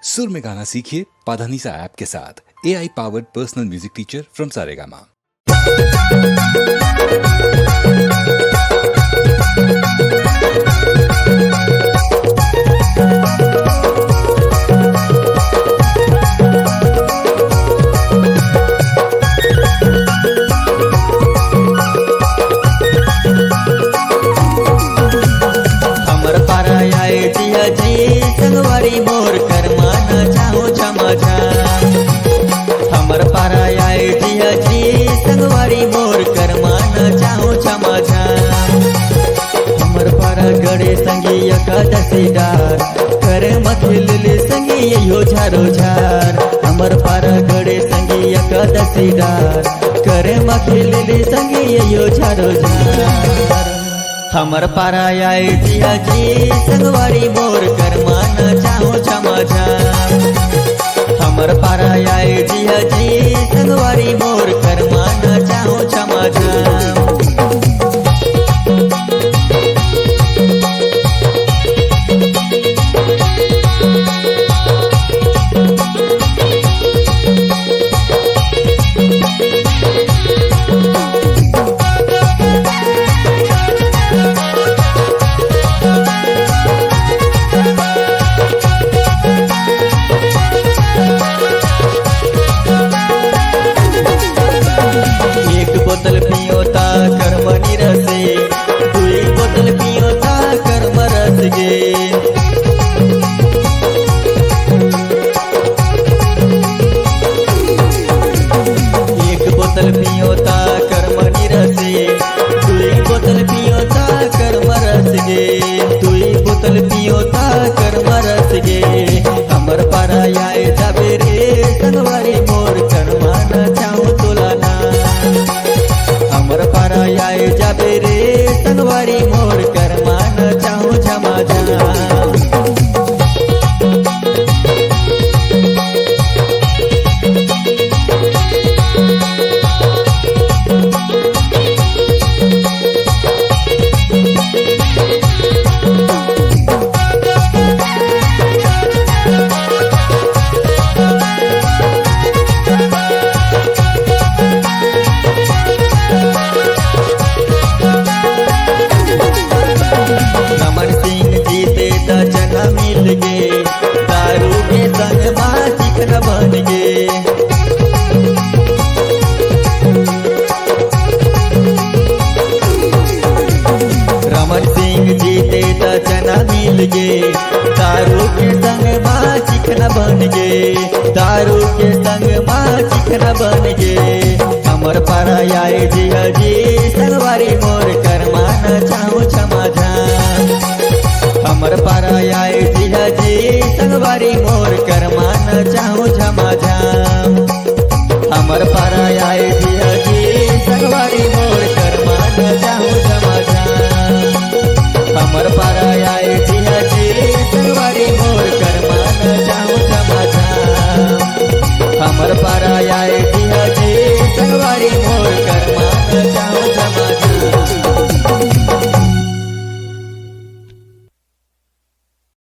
सुर में गाना सीखिए पाधानीसा ऐप के साथ। AI powered personal music teacher from Saregama. संगवारी मोर कर माना चाहो चमाचा हमर पारा आए जिया जी संगवारी मोर कर माना चाहो चमाचा हमर पारा गड़े संगी एकादशी डार कर मखिल संगी यो झारो झार हमर पारा गड़े संगी एकादशी डार कर मखिल संगी यो झारो झार हमर पारा आए जिया जी संगवारी मोर कर माना चाहो चमाचा हमर पारा आए जिया जी संगवारी मोर कर माना चाहो चमाचा। बोतल पियोता कर्म निरसे दुई बोतल पियोता कर्म रस गे एक बोतल पियोता कर्म निरसे दुई बोतल पियोता कर्म रस गे दुई बोतल पियोता कर्म रस गे हमर पारा आए जाबे रे संगवारी मोर कर्माना चाहो तोलाना हमर पारा आए जाबे रे संगवारी मोर कर मान चाहो झमाझा। मिल गे दारू के संग चिकन बन गे रमन सिंह जीते त चना मिल गे दारू के संग चिकन बन गे दारू के संग चिकन बन गे हमर पारा आए जिया जी संगवारी मोर कर माना चाहो चमाझा हमर पारा आए जिया जी संगवारी मोर कर मान